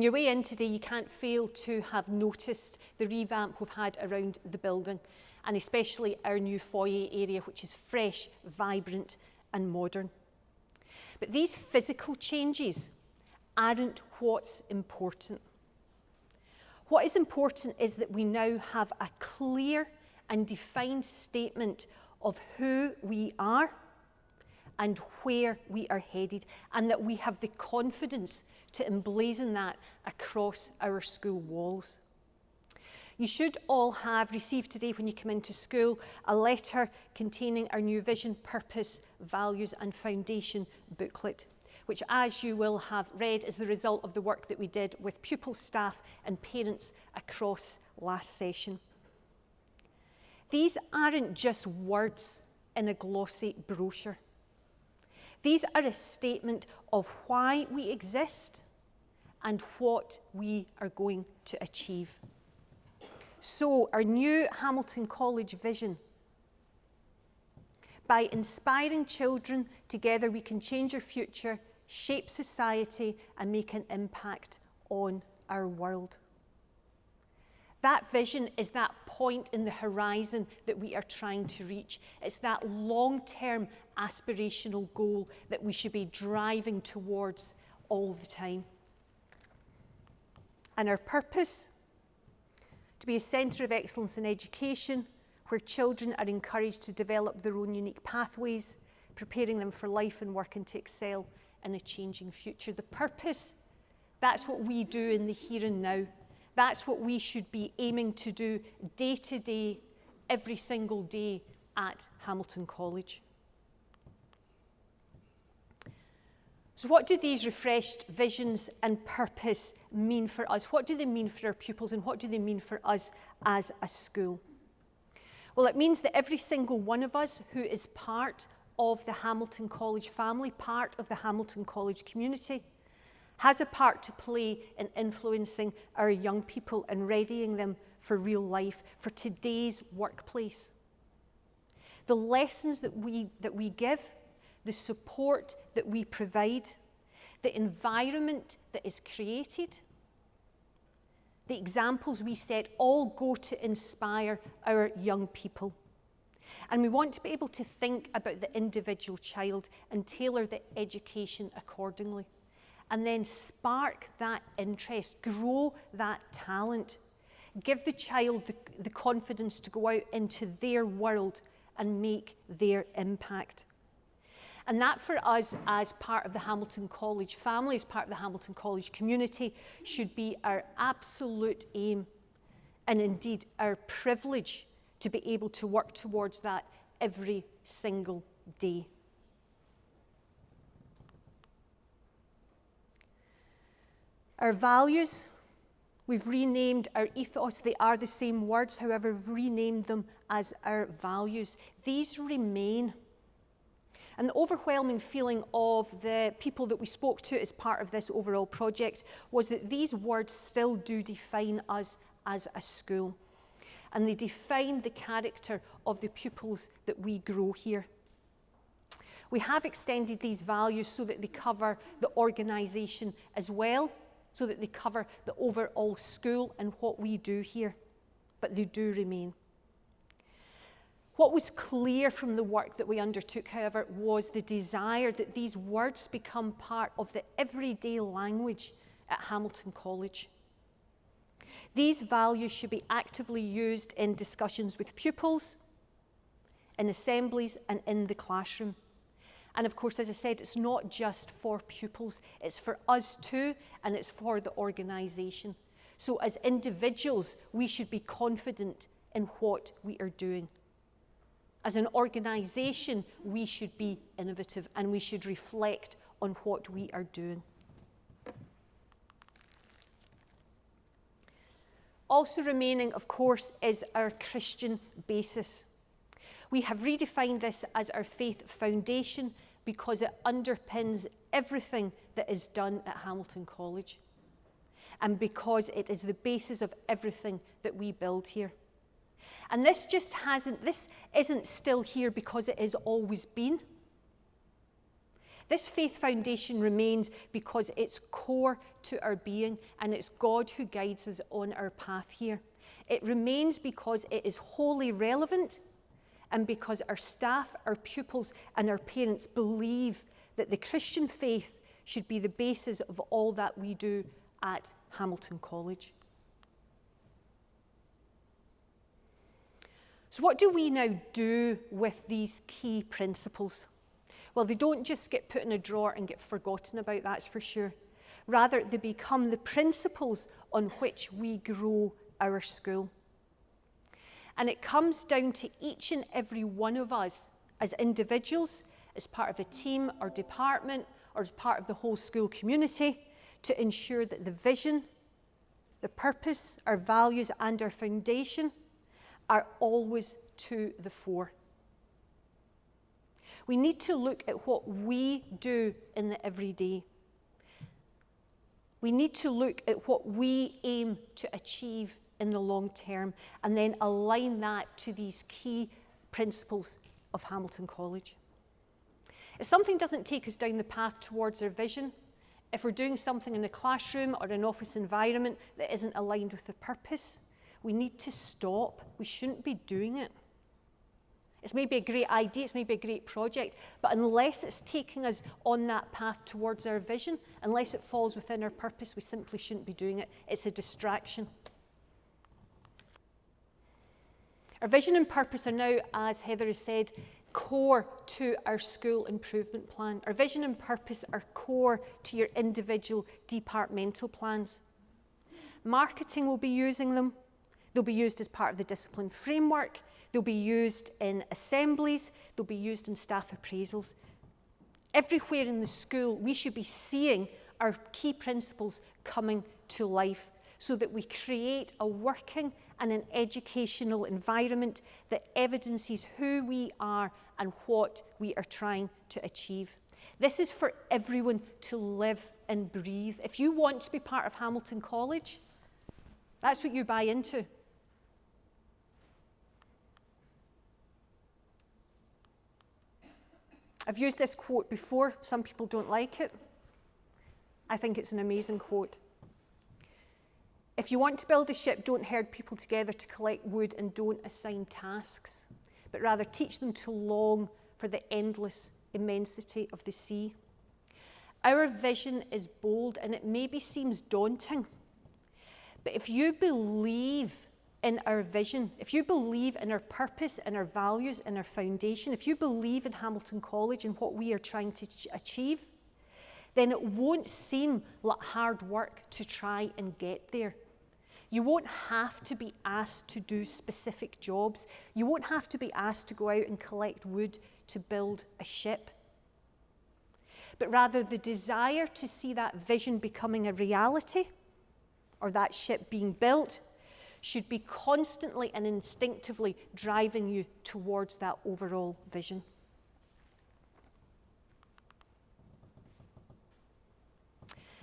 On your way in today, you can't fail to have noticed the revamp we've had around the building, and especially our new foyer area, which is fresh, vibrant and modern. But these physical changes aren't what's important. What is important is that we now have a clear and defined statement of who we are and where we are headed, and that we have the confidence to emblazon that across our school walls. You should all have received today, when you come into school, a letter containing our new vision, purpose, values and foundation booklet, which, as you will have read, is the result of the work that we did with pupils, staff and parents across last session. These aren't just words in a glossy brochure. These are a statement of why we exist and what we are going to achieve. So, our new Hamilton College vision. By inspiring children, together we can change our future, shape society and make an impact on our world. That vision is that point in the horizon that we are trying to reach. It's that long-term aspirational goal that we should be driving towards all the time. And our purpose? To be a centre of excellence in education, where children are encouraged to develop their own unique pathways, preparing them for life and work and to excel in a changing future. The purpose, that's what we do in the here and now. That's what we should be aiming to do day to day, every single day at Hamilton College. So what do these refreshed visions and purpose mean for us? What do they mean for our pupils, and what do they mean for us as a school? Well, it means that every single one of us who is part of the Hamilton College family, part of the Hamilton College community, has a part to play in influencing our young people and readying them for real life, for today's workplace. The lessons that we give, the support that we provide, the environment that is created, the examples we set, all go to inspire our young people. And we want to be able to think about the individual child and tailor the education accordingly. And then spark that interest, grow that talent, give the child the confidence to go out into their world and make their impact. And that for us as part of the Hamilton College family, as part of the Hamilton College community, should be our absolute aim, and indeed our privilege to be able to work towards that every single day. Our values, we've renamed our ethos. They are the same words, however, we've renamed them as our values. These remain. And the overwhelming feeling of the people that we spoke to as part of this overall project was that these words still do define us as a school. And they define the character of the pupils that we grow here. We have extended these values so that they cover the organisation as well, so that they cover the overall school and what we do here, but they do remain. What was clear from the work that we undertook, however, was the desire that these words become part of the everyday language at Hamilton College. These values should be actively used in discussions with pupils, in assemblies and in the classroom. And of course, as I said, it's not just for pupils, it's for us too, and it's for the organisation. So as individuals, we should be confident in what we are doing. As an organisation, we should be innovative and we should reflect on what we are doing. Also remaining, of course, is our Christian basis. We have redefined this as our faith foundation because it underpins everything that is done at Hamilton College, and because it is the basis of everything that we build here. And this isn't still here because it has always been. This faith foundation remains because it's core to our being, and it's God who guides us on our path here. It remains because it is wholly relevant, and because our staff, our pupils, and our parents believe that the Christian faith should be the basis of all that we do at Hamilton College. So what do we now do with these key principles? Well, they don't just get put in a drawer and get forgotten about, that's for sure. Rather, they become the principles on which we grow our school. And it comes down to each and every one of us as individuals, as part of a team or department, or as part of the whole school community, to ensure that the vision, the purpose, our values, and our foundation are always to the fore. We need to look at what we do in the everyday. We need to look at what we aim to achieve in the long term, and then align that to these key principles of Hamilton College. If something doesn't take us down the path towards our vision, if we're doing something in a classroom or an office environment that isn't aligned with the purpose, we need to stop. We shouldn't be doing it. It's maybe a great idea, it's maybe a great project, but unless it's taking us on that path towards our vision, unless it falls within our purpose, we simply shouldn't be doing it. It's a distraction. Our vision and purpose are now, as Heather has said, core to our school improvement plan. Our vision and purpose are core to your individual departmental plans. Marketing will be using them. They'll be used as part of the discipline framework. They'll be used in assemblies. They'll be used in staff appraisals. Everywhere in the school, we should be seeing our key principles coming to life so that we create a working and an educational environment that evidences who we are and what we are trying to achieve. This is for everyone to live and breathe. If you want to be part of Hamilton College, that's what you buy into. I've used this quote before. Some people don't like it. I think it's an amazing quote. If you want to build a ship, don't herd people together to collect wood, and don't assign tasks, but rather teach them to long for the endless immensity of the sea. Our vision is bold, and it maybe seems daunting, but if you believe in our vision, if you believe in our purpose and our values and our foundation, if you believe in Hamilton College and what we are trying to achieve, then it won't seem like hard work to try and get there. You won't have to be asked to do specific jobs. You won't have to be asked to go out and collect wood to build a ship. But rather, the desire to see that vision becoming a reality, or that ship being built, should be constantly and instinctively driving you towards that overall vision.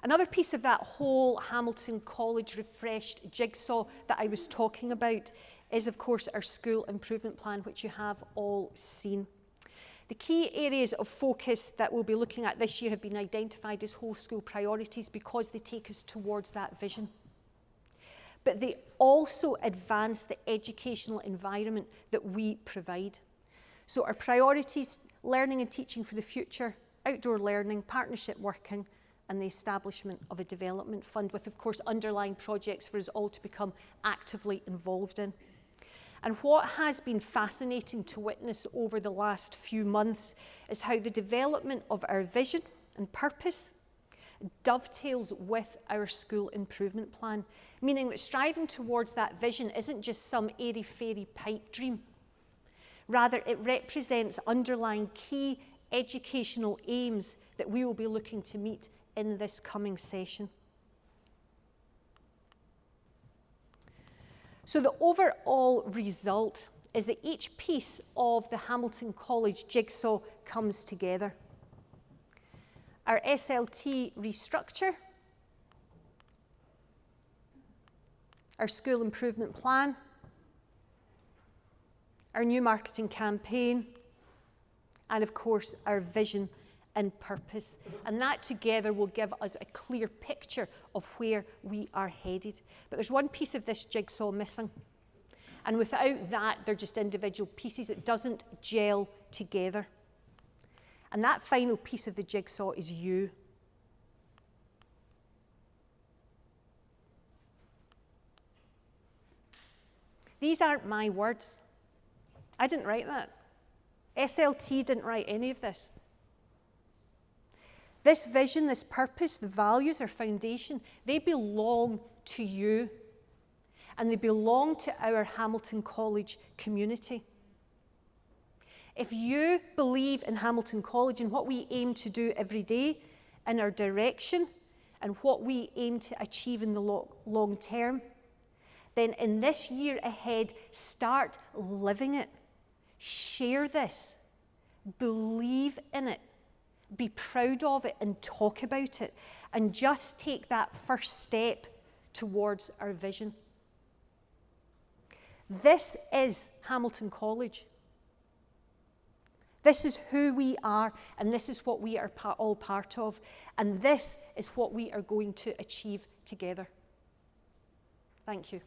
Another piece of that whole Hamilton College refreshed jigsaw that I was talking about is, of course, our school improvement plan, which you have all seen. The key areas of focus that we'll be looking at this year have been identified as whole school priorities because they take us towards that vision. But they also advance the educational environment that we provide. So our priorities: learning and teaching for the future, outdoor learning, partnership working, and the establishment of a development fund with, of course, underlying projects for us all to become actively involved in. And what has been fascinating to witness over the last few months is how the development of our vision and purpose dovetails with our school improvement plan, meaning that striving towards that vision isn't just some airy-fairy pipe dream. Rather, it represents underlying key educational aims that we will be looking to meet in this coming session. So the overall result is that each piece of the Hamilton College jigsaw comes together. Our SLT restructure, our school improvement plan, our new marketing campaign, and of course our vision and purpose. And that together will give us a clear picture of where we are headed. But there's one piece of this jigsaw missing. And without that, they're just individual pieces. It doesn't gel together. And that final piece of the jigsaw is you. These aren't my words. I didn't write that. SLT didn't write any of this. This vision, this purpose, the values, our foundation, they belong to you. And they belong to our Hamilton College community. If you believe in Hamilton College and what we aim to do every day, in our direction, and what we aim to achieve in the long term, then in this year ahead, start living it. Share this. Believe in it. Be proud of it and talk about it. And just take that first step towards our vision. This is Hamilton College. This is who we are, and this is what we are all part of. And this is what we are going to achieve together. Thank you.